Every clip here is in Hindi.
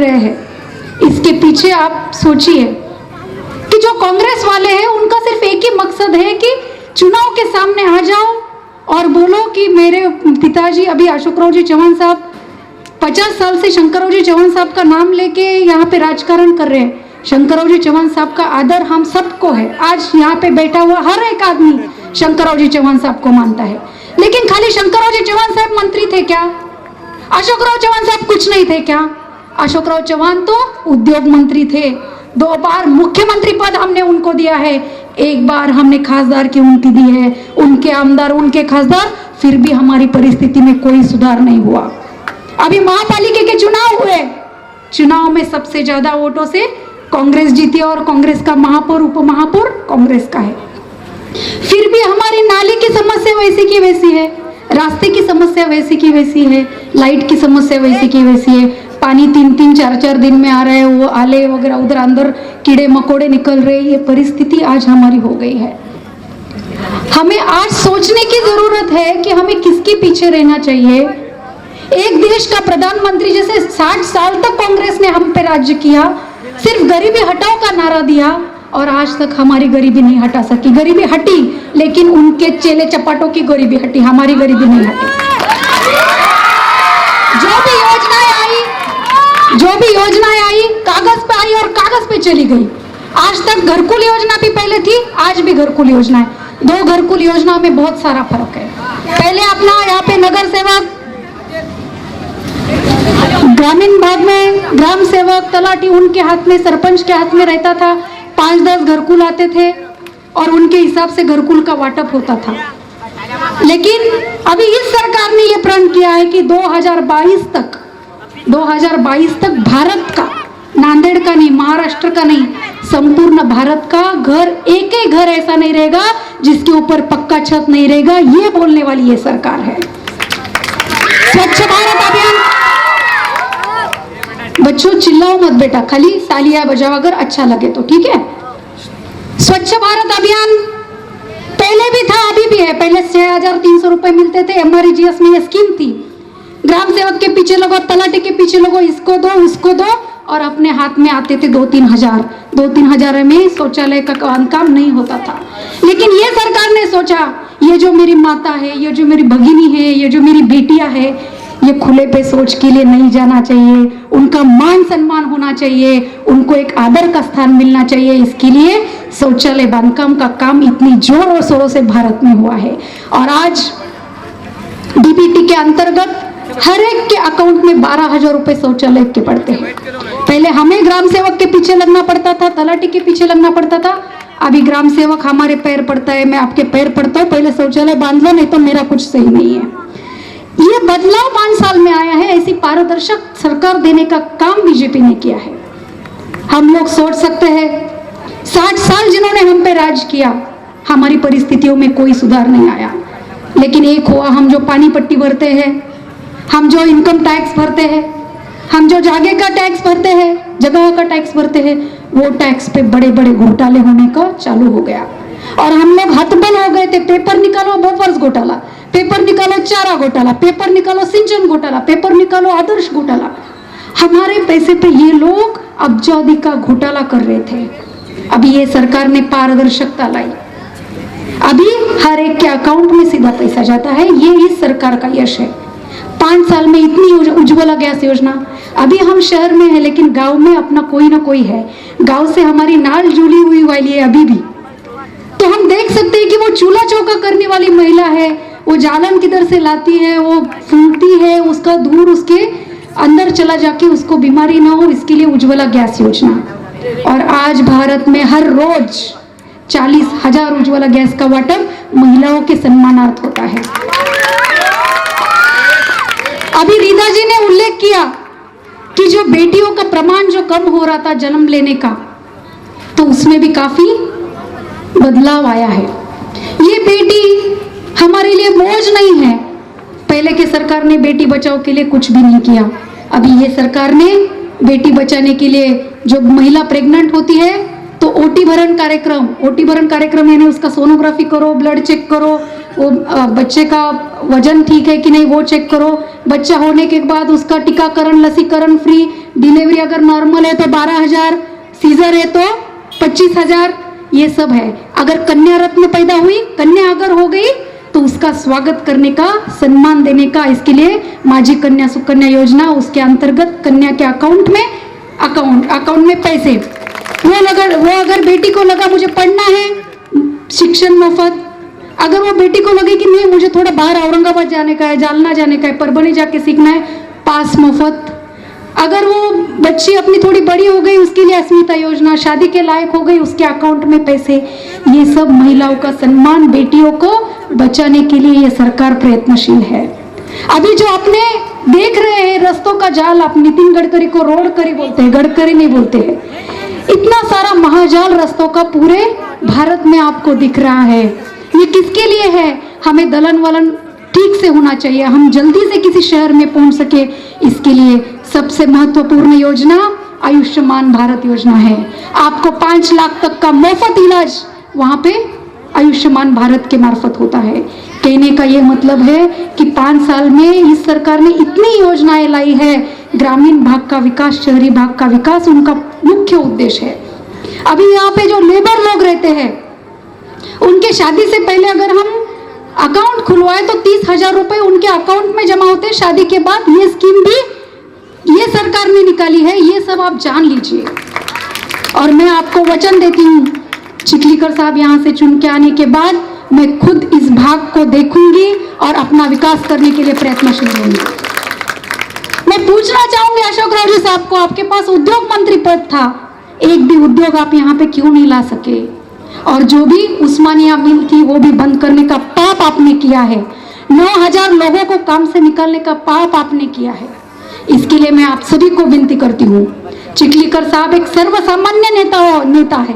रहे हैं, इसके पीछे आप सोचिए कि जो कांग्रेस वाले हैं उनका सिर्फ एक ही मकसद है कि चुनाव के सामने आ जाओ और बोलो कि मेरे पिताजी अभी अशोकराव जी चौहान साहब 50 साल से शंकरराव जी चौहान साहब का नाम लेके यहाँ पे राजकारण कर रहे हैं। शंकरराव जी चौहान साहब का आदर हम सबको है। आज यहाँ पे बैठा हुआ हर एक आदमी शंकरराव जी चौहान साहब को मानता है, लेकिन खाली शंकरराव जी चौहान साहब मंत्री थे क्या? अशोकराव चौहान साहब कुछ नहीं थे क्या? अशोकराव चौहान तो उद्योग मंत्री थे, 2 बार मुख्यमंत्री पद हमने उनको दिया है, 1 बार हमने खासदार की उनकी दी है, उनके आमदार उनके खासदार, फिर भी हमारी परिस्थिति में कोई सुधार नहीं हुआ। अभी महापालिका के चुनाव हुए, चुनाव में सबसे ज्यादा वोटों से कांग्रेस जीती और कांग्रेस का महापौर उप महापौर कांग्रेस का है। फिर भी हमारी नाली की समस्या वैसी की वैसी है, रास्ते की समस्या वैसी की वैसी है, लाइट की समस्या वैसी की वैसी है, पानी 3-3 4-4 दिन में आ रहा है, वो आले वगैरह उधर अंदर कीड़े मकोड़े निकल रहे, ये परिस्थिति आज हमारी हो गई है। हमें आज सोचने की जरूरत है कि हमें किसके पीछे रहना चाहिए। एक देश का प्रधानमंत्री जैसे 60 साल तक कांग्रेस ने हम पे राज्य किया, सिर्फ गरीबी हटाओ का नारा दिया और आज तक हमारी गरीबी नहीं हटा सकी। गरीबी हटी लेकिन उनके चेले चपाटों की गरीबी हटी, हमारी गरीबी नहीं हटी। जो भी योजनाएं आई कागज पे आई और कागज पे चली गई। आज तक घरकुल योजना भी पहले थी, आज भी घरकुल योजना है। 2 घरकुल योजना में बहुत सारा फर्क है। पहले अपना यहाँ पे नगर सेवक, ग्रामीण भाग में ग्राम सेवक तलाटी उनके हाथ में, सरपंच के हाथ में रहता था, 5-10 घरकुल आते थे और उनके हिसाब से घरकुल का वाटप होता था। लेकिन अभी इस सरकार ने यह प्रण किया है कि 2022 तक भारत का, नांदेड़ का नहीं, महाराष्ट्र का नहीं, संपूर्ण भारत का घर, एक ही घर ऐसा नहीं रहेगा जिसके ऊपर पक्का छत नहीं रहेगा, ये बोलने वाली ये सरकार है। स्वच्छ भारत अभियान, बच्चों चिल्लाओ मत बेटा, खाली तालियां बजाओ अगर अच्छा लगे तो, ठीक है। स्वच्छ भारत अभियान पहले भी था, अभी भी है। पहले 6300 रुपए मिलते थे, MREGS में ये स्कीम थी। ग्राम सेवक के पीछे लगो, तलाटी के पीछे लगो, इसको दो उसको दो, और अपने हाथ में आते थे 2-3 हजार। 2-3 हजार में शौचालय का काम नहीं होता था। लेकिन ये सरकार ने सोचा ये जो मेरी माता है, ये जो मेरी भगिनी है, ये जो मेरी बेटियां है, ये खुले पे शौच के लिए नहीं जाना चाहिए, उनका मान सम्मान होना चाहिए, उनको एक आदर का स्थान मिलना चाहिए। इसके लिए शौचालय बांधकाम का काम इतनी जोर और शोरों से भारत में हुआ है। और आज DBT के अंतर्गत हर एक के अकाउंट में 12,000 रुपए शौचालय के पड़ते हैं। पहले हमें ग्राम सेवक के पीछे लगना पड़ता था, तलाटी के पीछे लगना पड़ता था, अभी ग्राम सेवक हमारे पैर पड़ता है, मैं आपके पैर पड़ता हूँ, पहले शौचालय बांध लो नहीं तो मेरा कुछ सही नहीं है। ये बदलाव 5 साल में आया है। ऐसी पारदर्शक सरकार देने का काम बीजेपी ने किया है। हम लोग सोच सकते हैं 60 साल जिन्होंने हम पे राज किया, हमारी परिस्थितियों में कोई सुधार नहीं आया। लेकिन एक हुआ, हम जो पानी पट्टी भरते हैं, हम जो इनकम टैक्स भरते हैं, हम जो जगह का टैक्स भरते हैं, जगह का टैक्स भरते हैं, वो टैक्स पे बड़े बड़े घोटाले होने का चालू हो गया और हम लोग हतबल हो गए थे। पेपर निकालो बोफर्स घोटाला, पेपर निकालो चारा घोटाला, पेपर निकालो सिंचन घोटाला, पेपर निकालो आदर्श घोटाला। हमारे पैसे पे ये लोग अब्जादी का घोटाला कर रहे थे। अभी ये सरकार ने पारदर्शिता लाई, अभी हर एक के अकाउंट में सीधा पैसा जाता है। ये इस सरकार का यश है। 5 साल में इतनी उज्ज्वला गैस योजना, अभी हम शहर में है लेकिन गांव में अपना कोई ना कोई है, गांव से हमारी नाल जुड़ी हुई वाली है अभी भी। तो हम देख सकते हैं कि वो चूल्हा चौका करने वाली महिला है, वो जालन किधर से लाती है, वो फूंकती है, उसका धूल उसके अंदर चला जाके उसको बीमारी ना हो, इसके लिए उज्ज्वला गैस योजना। और आज भारत में हर रोज 40,000 उज्ज्वला गैस का वाटप महिलाओं के सम्मानार्थ होता है। अभी रीता जी ने उल्लेख किया कि जो बेटियों का प्रमाण जो कम हो रहा था जन्म लेने का, तो उसमें भी काफी बदलाव आया है। ये बेटी हमारे लिए बोझ नहीं है। पहले के सरकार ने बेटी बचाओ के लिए कुछ भी नहीं किया। अभी ये सरकार ने बेटी बचाने के लिए, जो महिला प्रेग्नेंट होती है तो ओटी भरण कार्यक्रम यानी उसका सोनोग्राफी करो, ब्लड चेक करो, वो बच्चे का वजन ठीक है कि नहीं वो चेक करो, बच्चा होने के बाद उसका टीकाकरण लसीकरण फ्री, डिलीवरी अगर नॉर्मल है तो 12,000, सीजर है तो 25,000, ये सब है। अगर कन्या रत्न पैदा हुई, कन्या अगर हो गई तो उसका स्वागत करने का, सम्मान देने का, इसके लिए माझी कन्या सुकन्या योजना, उसके अंतर्गत कन्या के अकाउंट में पैसे, वो अगर बेटी को लगा मुझे पढ़ना है, शिक्षण मुफ्त। अगर वो बेटी को लगे कि नहीं मुझे थोड़ा बाहर औरंगाबाद जाने का है, जालना जाने का है, परभणी जाके सीखना है, पास मुफ्त। अगर वो बच्ची अपनी थोड़ी बड़ी हो गई, उसके लिए अस्मिता योजना, शादी के लायक हो गई, उसके अकाउंट में पैसे। ये सब महिलाओं का सम्मान, बेटियों को बचाने के लिए ये सरकार प्रयत्नशील है। अभी जो आपने देख रहे हैं रस्तों का जाल, आप नितिन गडकरी को रोडकरी बोलते हैं, गडकरी नहीं बोलते हैं। इतना सारा महाजाल रस्तों का पूरे भारत में आपको दिख रहा है। ये किसके लिए है? हमें दलन वलन ठीक से होना चाहिए, हम जल्दी से किसी शहर में पहुंच सके, इसके लिए सबसे महत्वपूर्ण योजना आयुष्मान भारत योजना है। आपको 5 लाख तक का मुफ्त इलाज वहां पे आयुष्मान भारत के मार्फत होता है। कहने का ये मतलब है कि 5 साल में इस सरकार ने इतनी योजनाएं लाई है। ग्रामीण भाग का विकास, शहरी भाग का विकास उनका मुख्य उद्देश्य है। अभी यहाँ पे जो लेबर लोग रहते हैं, उनके शादी से पहले अगर हम अकाउंट खुलवाए तो 30,000 रुपए उनके अकाउंट में जमा होते हैं। शादी के बाद ये स्कीम भी ये सरकार ने निकाली है, ये सब आप जान लीजिए। और मैं आपको वचन देती हूँ, चिखलीकर साहब यहाँ से चुन के आने के बाद मैं खुद इस भाग को देखूंगी और अपना विकास करने के लिए प्रयत्नशील होंगी। मैं पूछना चाहूंगी अशोक राव जी साहब को, आपके पास उद्योग मंत्री पद था, एक भी उद्योग आप यहाँ पे क्यों नहीं ला सके? और जो भी उस्मानिया मिल थी वो भी बंद करने का पाप आपने किया है। 9,000 लोगों को काम से निकालने का पाप आपने किया है। इसके लिए मैं आप सभी को विनती करती हूँ, चिखलीकर साहब एक सर्वसामान्य नेता है,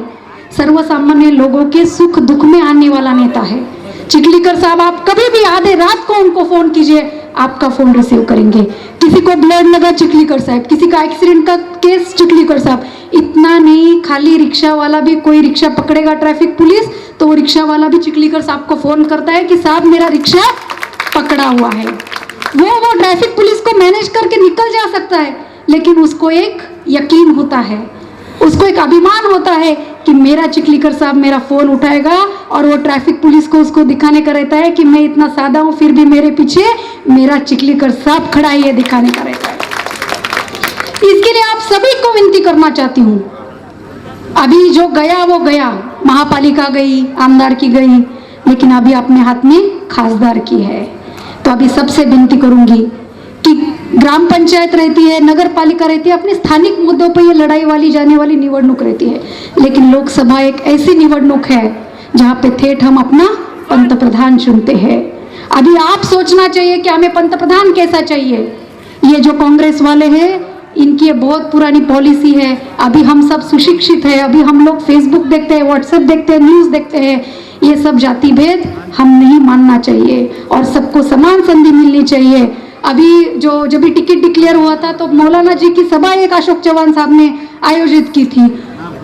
सर्वसामान्य लोगों के सुख दुख में आने वाला नेता है। चिखलीकर साहब आप कभी भी आधे रात को उनको फोन कीजिए, आपका फोन रिसीव करेंगे। किसी को ब्लड लगा, चिखलीकर साहब, किसी का एक्सीडेंट का केस, चिखलीकर साहब। इतना नहीं, खाली रिक्शा वाला भी, कोई रिक्शा पकड़ेगा ट्रैफिक पुलिस तो वो रिक्शा वाला भी चिखलीकर साहब को फोन करता है कि साहब मेरा रिक्शा पकड़ा हुआ है। वो ट्रैफिक पुलिस को मैनेज करके निकल जा सकता है, लेकिन उसको एक यकीन होता है, उसको एक अभिमान होता है कि मेरा चिखलीकर साहब मेरा फोन उठाएगा, और वो ट्रैफिक पुलिस को उसको दिखाने का रहता है कि मैं इतना सादा हूं फिर भी मेरे पीछे मेरा चिखलीकर साहब खड़ा है, ये दिखाने का रहता है। इसके लिए आप सभी को विनती करना चाहती हूँ, अभी जो गया वो गया, महापालिका गई, आमदार की गई, लेकिन अभी अपने हाथ में खासदार की है। तो अभी सबसे विनती करूंगी कि ग्राम पंचायत रहती है, नगर पालिका रहती है, अपने स्थानिक मुद्दों पर ये लड़ाई वाली जाने वाली निवडणूक रहती है, लेकिन लोकसभा एक ऐसी निवडणूक है जहाँ पे ठेठ हम अपना पंतप्रधान चुनते हैं। अभी आप सोचना चाहिए कि हमें पंतप्रधान कैसा चाहिए। ये जो कांग्रेस वाले हैं, इनकी ये बहुत पुरानी पॉलिसी है। अभी हम सब सुशिक्षित है, अभी हम लोग फेसबुक देखते हैं, व्हाट्सएप देखते हैं, न्यूज़ देखते हैं। ये सब जाति भेद हम नहीं मानना चाहिए और सबको समान संधि मिलनी चाहिए। अभी जब भी टिकट डिक्लेयर हुआ था तो मौलाना जी की सभा एक अशोक चौहान साहब ने आयोजित की थी।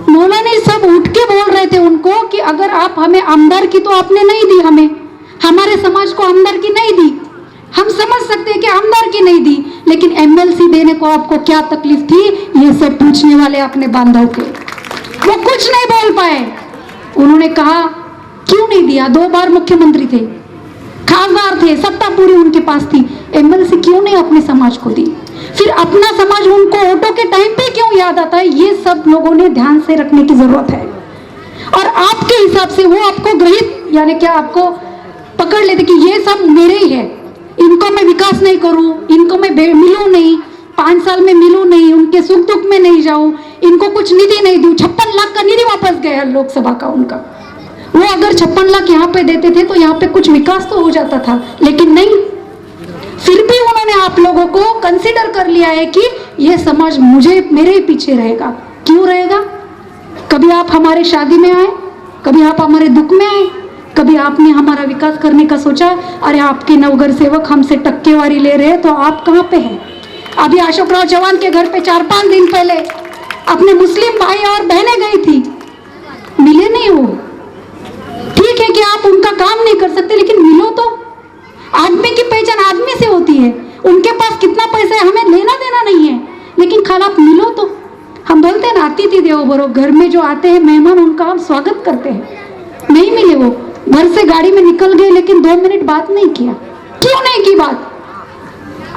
मौलाना सब उठ के बोल रहे थे उनको कि अगर आप हमें आमदार की तो आपने नहीं दी, हमें हमारे समाज को आमदार की नहीं दी। हम समझ सकते हैं कि आमदार की नहीं दी, लेकिन एमएलसी देने को आपको क्या तकलीफ थी, ये सब पूछने वाले अपने बांधव के। वो कुछ नहीं बोल पाए। उन्होंने कहा क्यों नहीं दिया? 2 बार मुख्यमंत्री थे, खासदार थे, सत्ता पूरी उनके पास थी, एमएलसी क्यों नहीं अपने समाज को दी? फिर अपना समाज उनको वोटों के टाइम पे क्यों याद आता है? ये सब लोगों ने ध्यान से रखने की जरूरत है। और आपके हिसाब से वो आपको ग्रहित, यानी क्या आपको पकड़ लेते कि ये सब मेरे ही है, इनको मैं विकास नहीं करूं, इनको मैं मिलूं नहीं, 5 साल में मिलूं नहीं, उनके सुख दुख में नहीं जाऊं, इनको कुछ निधि नहीं दूं। 56 लाख का निधि वापस गया लोकसभा का उनका। वो अगर 56 लाख यहाँ पे देते थे तो यहाँ पे कुछ विकास तो हो जाता था, लेकिन नहीं। फिर भी उन्होंने आप लोगों को कंसिडर कर लिया है कि ये समाज मेरे ही पीछे रहेगा। क्यों रहेगा? कभी आप हमारे शादी में आए, कभी आप हमारे दुख में आए, कभी आपने हमारा विकास करने का सोचा? अरे आपके नवगर सेवक हमसे टक्केवारी ले रहे हैं तो आप कहाँ पे हैं? अभी अशोक राव चौहान के घर पे 4-5 दिन पहले अपने मुस्लिम भाई और बहनें गई थी, मिले नहीं हो। ठीक है कि आप उनका काम नहीं कर सकते, लेकिन मिलो तो। आदमी की पहचान आदमी से होती है। उनके पास कितना पैसा है हमें लेना देना नहीं है, लेकिन कल आप मिलो तो। हम बोलते हैं ना अतिथि देवो भव, घर में जो आते हैं मेहमान उनका हम स्वागत करते हैं। नहीं मिले वो, घर से गाड़ी में निकल गए लेकिन 2 मिनट बात नहीं किया। क्यों नहीं की बात?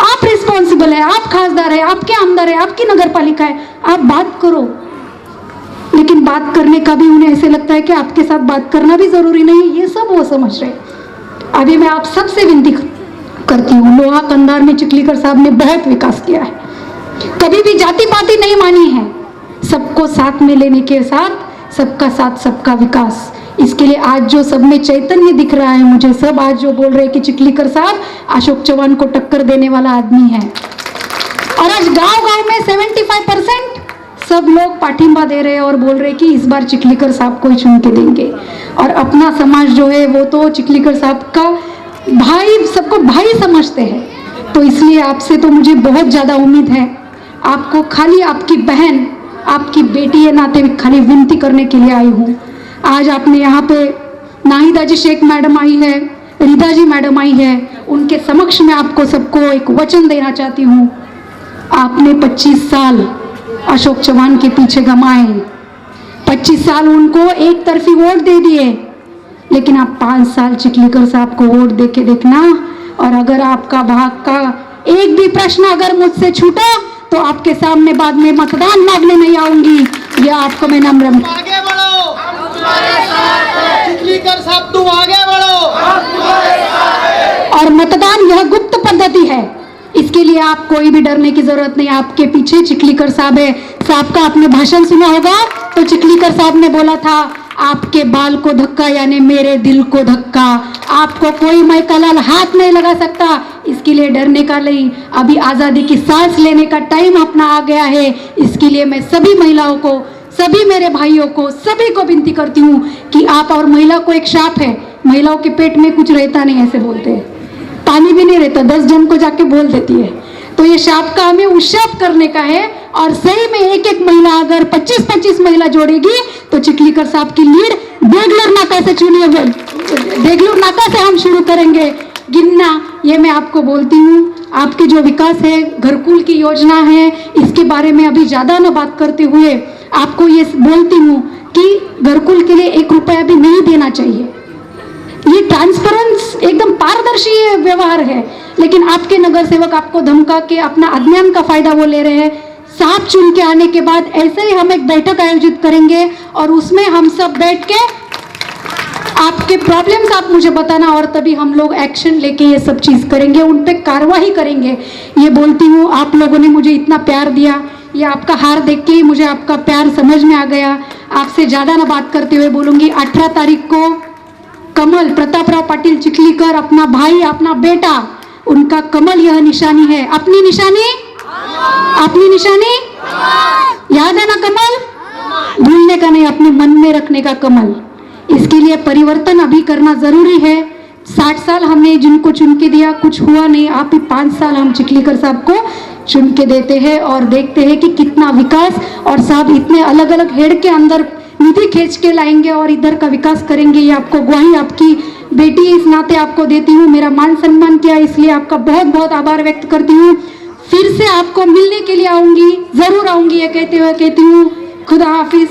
आप रिस्पॉन्सिबल है, आप खासदार है, आपके आमदार है, आपकी नगर पालिका है, आप बात करो। लेकिन बात करने का भी उन्हें ऐसे लगता है कि आपके साथ बात करना भी जरूरी नहीं है, ये सब वो समझ रहे। अभी मैं आप सबसे विनती करती हूँ, लोहा कंधार में चिखलीकर साहब ने बहुत विकास किया है, कभी भी जाति पाति नहीं मानी है, सबको साथ में लेने के साथ सबका साथ सबका विकास। इसके लिए आज जो सब में चैतन्य दिख रहा है मुझे, सब आज जो बोल रहे हैं कि चिखलीकर साहब अशोक चौहान को टक्कर देने वाला आदमी है। और आज गांव-गांव में 75% सब लोग पाठिंबा दे रहे हैं और बोल रहे हैं कि इस बार चिखलीकर साहब को ही चुन के देंगे। और अपना समाज जो है वो तो चिखलीकर साहब का भाई, सबको भाई समझते हैं। तो इसलिए आपसे तो मुझे बहुत ज़्यादा उम्मीद है। आपको खाली आपकी बहन, आपकी बेटी के नाते खाली विनती करने के लिए आई हूँ। आज आपने यहाँ पे नाहिदा जी शेख मैडम आई है, रिदा जी मैडम आई है, उनके समक्ष में आपको सबको एक वचन देना चाहती हूँ। आपने 25 साल अशोक चौहान के पीछे गमाए, 25 साल उनको एक तरफी वोट दे दिए, लेकिन आप 5 साल चिखलीकर साहब को वोट देके देखना। और अगर आपका भाग का एक भी प्रश्न अगर मुझसे छूटा तो आपके सामने बाद में मतदान मांगने नहीं आऊंगी, यह आपको मैं नम्र। आगे बढ़ो, चिखलीकर साहब तुम आगे बढ़ो। और मतदान यह गुप्त पद्धति है, इसके लिए आप कोई भी डरने की जरूरत नहीं। आपके पीछे चिखलीकर साहब है। साहब का आपने भाषण सुना होगा तो चिखलीकर साहब ने बोला था, आपके बाल को धक्का यानी मेरे दिल को धक्का, आपको कोई मैकलाल हाथ नहीं लगा सकता। इसके लिए डरने का नहीं, अभी आजादी की सांस लेने का टाइम अपना आ गया है। इसके लिए मैं सभी महिलाओं को, सभी मेरे भाइयों को, सभी को विनती करती हूँ कि आप, और महिला को एक शाप है, महिलाओं के पेट में कुछ रहता नहीं, ऐसे बोलते हैं, पानी भी नहीं रहता, 10 जन को जाके बोल देती है। तो ये शाप का हमें उशाप करने का है। और सही में एक एक महिला अगर 25-25 महिला जोड़ेगी तो चिखलीकर साहब की लीड देगलूर नाका से चुनिए, देगलूर नाका से हम शुरू करेंगे गिनना। ये मैं आपको बोलती हूँ। आपके जो विकास है, घरकुल की योजना है, इसके बारे में अभी ज्यादा न बात करते हुए आपको ये बोलती हूँ कि घरकुल के लिए 1 रुपया भी नहीं देना चाहिए। ये ट्रांसपेरेंस एकदम पारदर्शी व्यवहार है, लेकिन आपके नगर सेवक आपको धमका के अपना अज्ञान का फायदा वो ले रहे हैं। साहब चुन के आने के बाद ऐसे ही हम एक बैठक आयोजित करेंगे और उसमें हम सब बैठ के आपके प्रॉब्लम्स आप मुझे बताना और तभी हम लोग एक्शन लेके ये सब चीज करेंगे, उन पे कार्रवाई करेंगे। ये बोलती हूँ, आप लोगों ने मुझे इतना प्यार दिया, ये आपका हार देख के ही मुझे आपका प्यार समझ में आ गया। आपसे ज्यादा ना बात करते हुए बोलूंगी, 18 तारीख को कमल, प्रतापराव पाटिल चिखलीकर, अपना भाई, अपना बेटा, उनका कमल यह निशानी है। अपनी निशानी, अपनी निशानी याद है ना? कमल भूलने का नहीं, अपने मन में रखने का कमल। इसके लिए परिवर्तन अभी करना जरूरी है। 60 साल हमने जिनको चुन के दिया, कुछ हुआ नहीं। आप ही 5 साल हम चिखलीकर साहब को चुन के देते हैं और देखते हैं कि कितना विकास, और साहब इतने अलग अलग हेड के अंदर निधि खींच के लाएंगे और इधर का विकास करेंगे। ये आपको ग्वाही आपकी बेटी इस नाते आपको देती हूँ। मेरा मान सम्मान किया, इसलिए आपका बहुत बहुत आभार व्यक्त करती हूँ। फिर से आपको मिलने के लिए आऊंगी, जरूर आऊंगी, ये कहते हुए कहती हूँ खुदा हाफिज।